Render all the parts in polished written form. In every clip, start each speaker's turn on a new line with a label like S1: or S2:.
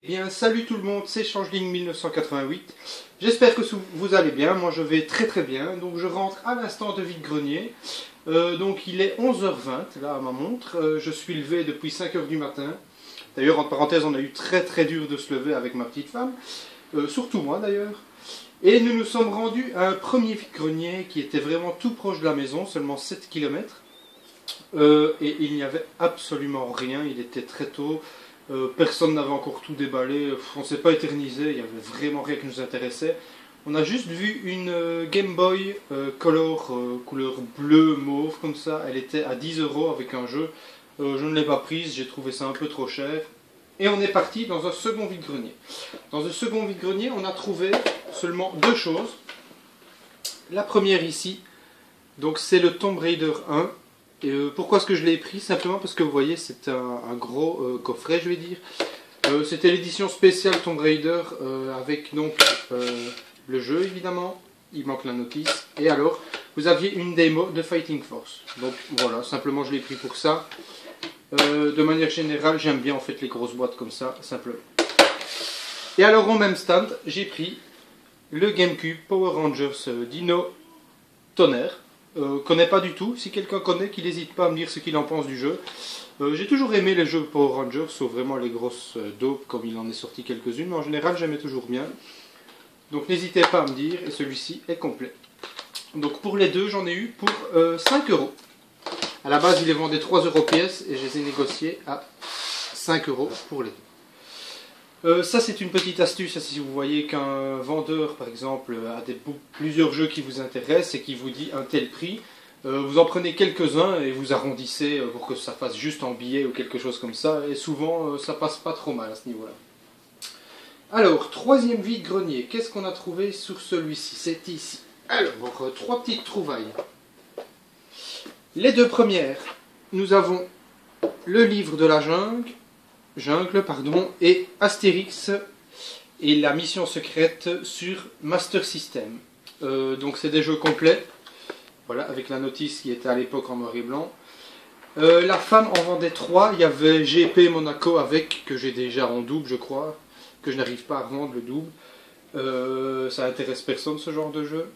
S1: Eh bien, salut tout le monde, c'est Changeling 1988. J'espère que vous allez bien, moi je vais très très bien. Donc je rentre à l'instant de vide-grenier. Donc il est 11h20 là à ma montre. Je suis levé depuis 5h du matin. D'ailleurs, entre parenthèses, on a eu très très dur de se lever avec ma petite femme. Surtout moi d'ailleurs. Et nous nous sommes rendus à un premier vide-grenier qui était vraiment tout proche de la maison, seulement 7 km. Et il n'y avait absolument rien, il était très tôt. Personne n'avait encore tout déballé, on ne s'est pas éternisé, il n'y avait vraiment rien qui nous intéressait. On a juste vu une Game Boy Color, couleur bleu, mauve, comme ça. Elle était à 10 € avec un jeu. Je ne l'ai pas prise, j'ai trouvé ça un peu trop cher. Et on est parti dans un second vide-grenier. Dans ce second vide-grenier, on a trouvé seulement deux choses. La première ici, donc c'est le Tomb Raider 1. Et pourquoi est-ce que je l'ai pris? Simplement parce que vous voyez, c'est un gros coffret, je vais dire. C'était l'édition spéciale Tomb Raider avec donc le jeu évidemment. Il manque la notice. Et alors, vous aviez une démo de Fighting Force. Donc voilà, simplement je l'ai pris pour ça. De manière générale, j'aime bien en fait les grosses boîtes comme ça, simplement. Et alors au même stand, j'ai pris le GameCube Power Rangers Dino Tonnerre. Connais pas du tout. Si quelqu'un connaît, qu'il n'hésite pas à me dire ce qu'il en pense du jeu. J'ai toujours aimé les jeux Power Rangers, sauf vraiment les grosses dopes, comme il en est sorti quelques-unes, mais en général j'aimais toujours bien. Donc n'hésitez pas à me dire, et celui-ci est complet. Donc pour les deux, j'en ai eu pour 5 €. À la base, il les vendait 3 € pièce, et je les ai négociés à 5 € pour les deux. Ça c'est une petite astuce, si vous voyez qu'un vendeur par exemple a plusieurs jeux qui vous intéressent et qui vous dit un tel prix, vous en prenez quelques-uns et vous arrondissez pour que ça fasse juste en billets ou quelque chose comme ça, et souvent ça passe pas trop mal à ce niveau-là. Alors, troisième vide-grenier, qu'est-ce qu'on a trouvé sur celui-ci? C'est ici. Alors, trois petites trouvailles. Les deux premières, nous avons le livre de la jungle, et Astérix et la mission secrète sur Master System. Donc c'est des jeux complets, voilà, avec la notice qui était à l'époque en noir et blanc. La femme en vendait 3, il y avait GP Monaco avec, que j'ai déjà en double je crois, que je n'arrive pas à revendre le double. Ça intéresse personne ce genre de jeu.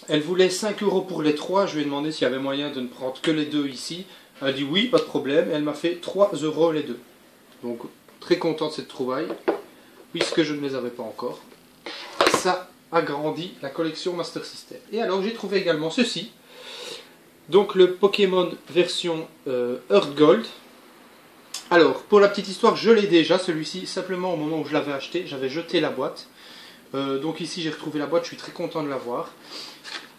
S1: Elle voulait 5 € pour les 3, je lui ai demandé s'il y avait moyen de ne prendre que les deux ici. Elle a dit oui, pas de problème, et elle m'a fait 3 € les deux. Donc très content de cette trouvaille, puisque je ne les avais pas encore. Ça agrandit la collection Master System. Et alors j'ai trouvé également ceci. Donc le Pokémon version Earth Gold. Alors pour la petite histoire, je l'ai déjà celui-ci, simplement au moment où je l'avais acheté, j'avais jeté la boîte. Donc ici j'ai retrouvé la boîte, je suis très content de l'avoir.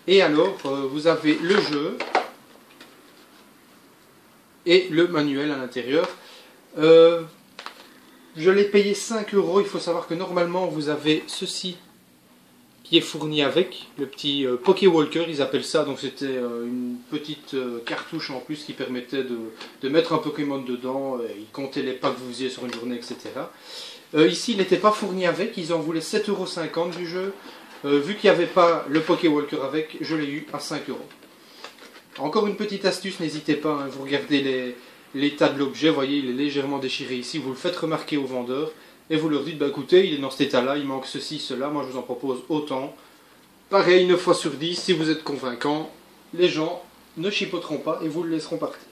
S1: Et alors vous avez le jeu et le manuel à l'intérieur. Je l'ai payé 5 €. Il faut savoir que normalement vous avez ceci qui est fourni avec, le petit Poké Walker, ils appellent ça. Donc c'était une petite cartouche en plus qui permettait de mettre un Pokémon dedans. Il comptait les pas que vous faisiez sur une journée, etc. Ici il n'était pas fourni avec, ils en voulaient 7,50 € du jeu. Vu qu'il n'y avait pas le Poké Walker avec, je l'ai eu à 5 €. Encore une petite astuce, n'hésitez pas, hein, vous regardez l'état de l'objet, vous voyez, il est légèrement déchiré ici, vous le faites remarquer au vendeur, et vous leur dites, bah écoutez, il est dans cet état-là, il manque ceci, cela, moi je vous en propose autant. Pareil, 9 fois sur 10, si vous êtes convaincant, les gens ne chipoteront pas et vous le laisseront partir.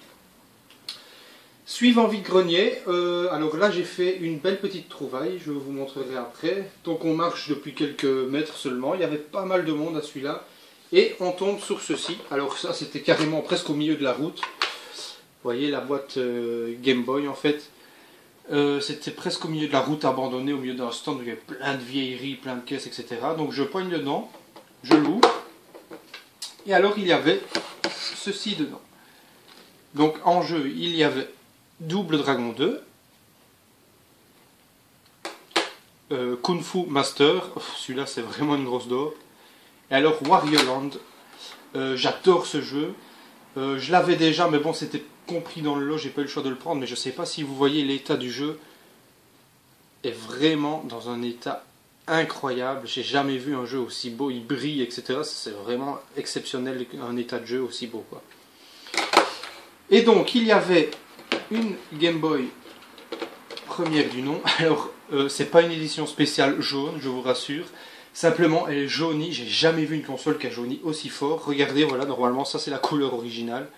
S1: Suivant vide-grenier, alors là j'ai fait une belle petite trouvaille, je vous montrerai après. Donc on marche depuis quelques mètres seulement, il y avait pas mal de monde à celui-là. Et on tombe sur ceci. Alors ça c'était carrément presque au milieu de la route. Vous voyez la boîte Game Boy en fait. C'était presque au milieu de la route abandonnée, au milieu d'un stand où il y avait plein de vieilleries, plein de caisses, etc. Donc je poigne dedans, je l'ouvre. Et alors il y avait ceci dedans. Donc en jeu il y avait Double Dragon 2. Kung Fu Master. Celui-là c'est vraiment une grosse dope. Et alors Wario Land, j'adore ce jeu, je l'avais déjà mais bon c'était compris dans le lot, j'ai pas eu le choix de le prendre, mais je sais pas si vous voyez l'état du jeu, est vraiment dans un état incroyable, j'ai jamais vu un jeu aussi beau, il brille etc, c'est vraiment exceptionnel un état de jeu aussi beau quoi. Et donc il y avait une Game Boy première du nom, alors C'est pas une édition spéciale jaune, je vous rassure. Simplement, elle est jaunie. J'ai jamais vu une console qui a jauni aussi fort. Regardez, voilà, normalement, ça c'est la couleur originale.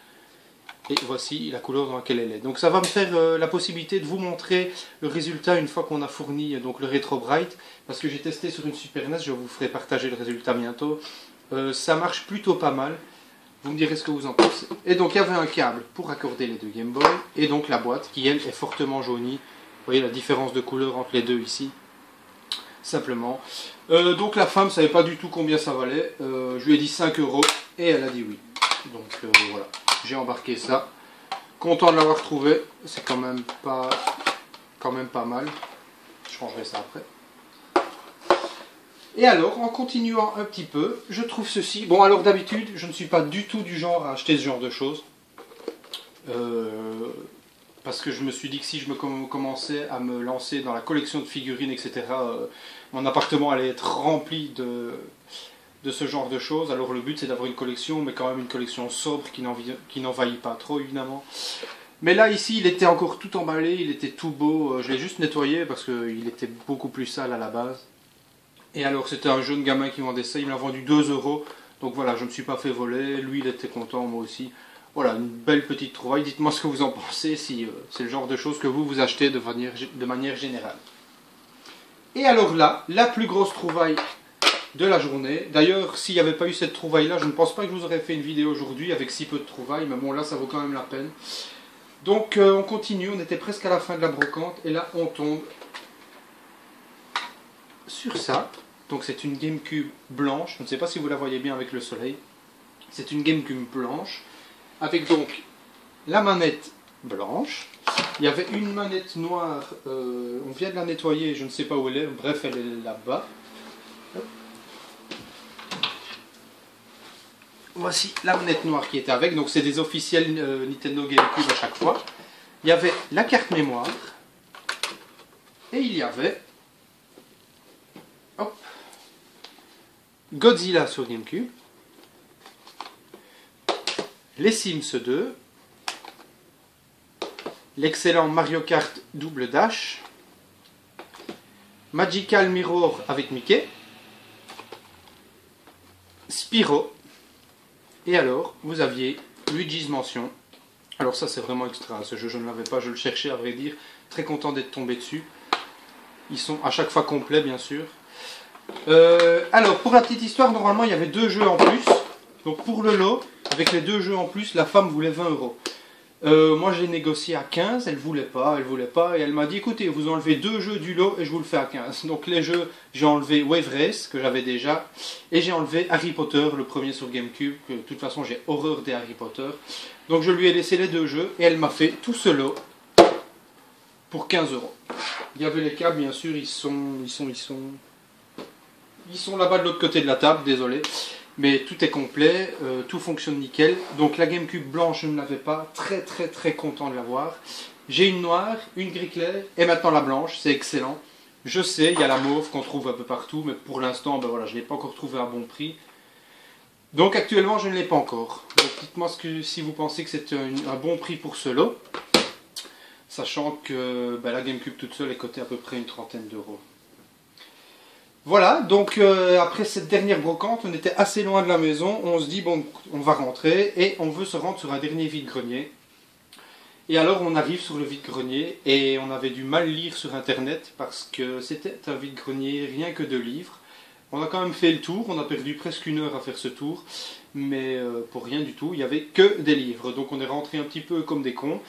S1: Et voici la couleur dans laquelle elle est. Donc ça va me faire la possibilité de vous montrer le résultat une fois qu'on a fourni donc, le Retro Bright. Parce que j'ai testé sur une Super NES, je vous ferai partager le résultat bientôt. Ça marche plutôt pas mal. Vous me direz ce que vous en pensez. Et donc il y avait un câble pour raccorder les deux Game Boy. Et donc la boîte qui elle est fortement jaunie. Vous voyez la différence de couleur entre les deux ici. Simplement. Donc la femme ne savait pas du tout combien ça valait. Je lui ai dit 5 € et elle a dit oui. Donc voilà. J'ai embarqué ça. Content de l'avoir trouvé. C'est quand même pas mal. Je changerai ça après. Et alors, en continuant un petit peu, je trouve ceci. Bon, alors d'habitude, je ne suis pas du tout du genre à acheter ce genre de choses. Parce que je me suis dit que si je me commençais à me lancer dans la collection de figurines, etc., mon appartement allait être rempli de ce genre de choses. Alors le but c'est d'avoir une collection, mais quand même une collection sobre qui n'envahit pas trop évidemment. Mais là ici il était encore tout emballé, il était tout beau, je l'ai juste nettoyé parce qu'il était beaucoup plus sale à la base. Et alors c'était un jeune gamin qui vendait ça, il me l'a vendu 2 €. Donc voilà, je ne me suis pas fait voler, lui il était content, moi aussi. Voilà, une belle petite trouvaille, dites-moi ce que vous en pensez, si c'est le genre de choses que vous achetez de manière générale. Et alors là, la plus grosse trouvaille de la journée. D'ailleurs, s'il n'y avait pas eu cette trouvaille-là, je ne pense pas que je vous aurais fait une vidéo aujourd'hui avec si peu de trouvailles, mais bon là ça vaut quand même la peine. Donc on continue, on était presque à la fin de la brocante, et là on tombe sur ça. Donc c'est une GameCube blanche, je ne sais pas si vous la voyez bien avec le soleil. C'est une GameCube blanche, avec donc la manette blanche. Il y avait une manette noire, on vient de la nettoyer, je ne sais pas où elle est, bref elle est là-bas. Voici la manette noire qui était avec, donc c'est des officiels Nintendo GameCube à chaque fois. Il y avait la carte mémoire, et il y avait hop, Godzilla sur GameCube, les Sims 2, l'excellent Mario Kart Double Dash, Magical Mirror avec Mickey, Spyro, et alors vous aviez Luigi's Mansion. Alors ça c'est vraiment extra, ce jeu je ne l'avais pas, je le cherchais à vrai dire, très content d'être tombé dessus. Ils sont à chaque fois complets bien sûr. Alors pour la petite histoire, normalement il y avait 2 jeux en plus. Donc pour le lot, avec les 2 jeux en plus, la femme voulait 20 €. Moi j'ai négocié à 15, elle voulait pas, et elle m'a dit écoutez, vous enlevez 2 jeux du lot et je vous le fais à 15. Donc les jeux, j'ai enlevé Wave Race, que j'avais déjà, et j'ai enlevé Harry Potter, le premier sur GameCube, que de toute façon j'ai horreur des Harry Potter. Donc je lui ai laissé les 2 jeux, et elle m'a fait tout ce lot pour 15 €. Il y avait les câbles, bien sûr, ils sont là-bas de l'autre côté de la table, désolé. Mais tout est complet, tout fonctionne nickel. Donc la GameCube blanche, je ne l'avais pas. Très très très content de l'avoir. J'ai une noire, une gris clair et maintenant la blanche. C'est excellent. Je sais, il y a la mauve qu'on trouve un peu partout. Mais pour l'instant, ben voilà, je ne l'ai pas encore trouvé à bon prix. Donc actuellement, je ne l'ai pas encore. Donc dites-moi si vous pensez que c'est un bon prix pour ce lot. Sachant que ben, la GameCube toute seule est cotée à peu près une trentaine d'euros. Voilà, donc après cette dernière brocante, on était assez loin de la maison, on se dit bon, on va rentrer et on veut se rendre sur un dernier vide-grenier. Et alors on arrive sur le vide-grenier et on avait du mal lire sur internet parce que c'était un vide-grenier rien que de livres. On a quand même fait le tour, on a perdu presque 1 heure à faire ce tour, mais pour rien du tout, il n'y avait que des livres. Donc on est rentré un petit peu comme des cons.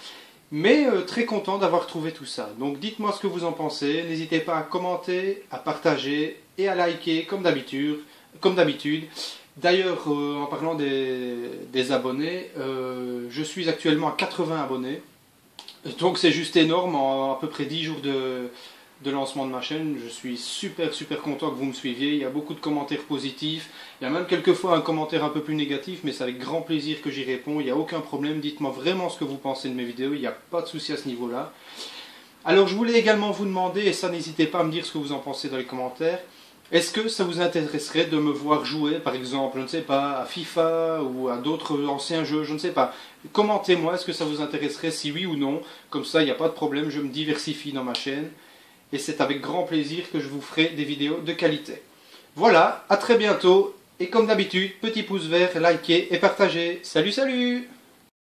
S1: Mais très content d'avoir trouvé tout ça. Donc dites-moi ce que vous en pensez. N'hésitez pas à commenter, à partager et à liker comme d'habitude. D'ailleurs, en parlant des abonnés, je suis actuellement à 80 abonnés. Donc c'est juste énorme. En à peu près 10 jours de lancement de ma chaîne, je suis super content que vous me suiviez. Il y a beaucoup de commentaires positifs. Il y a même quelquefois un commentaire un peu plus négatif, mais c'est avec grand plaisir que j'y réponds. Il n'y a aucun problème. Dites-moi vraiment ce que vous pensez de mes vidéos. Il n'y a pas de souci à ce niveau-là. Alors je voulais également vous demander, et ça n'hésitez pas à me dire ce que vous en pensez dans les commentaires, est-ce que ça vous intéresserait de me voir jouer, par exemple, je ne sais pas, à FIFA ou à d'autres anciens jeux, je ne sais pas. Commentez-moi, est-ce que ça vous intéresserait, si oui ou non. Comme ça, il n'y a pas de problème, je me diversifie dans ma chaîne. et c'est avec grand plaisir que je vous ferai des vidéos de qualité. Voilà, à très bientôt, et comme d'habitude, petit pouce vert, likez et partagez. Salut, salut!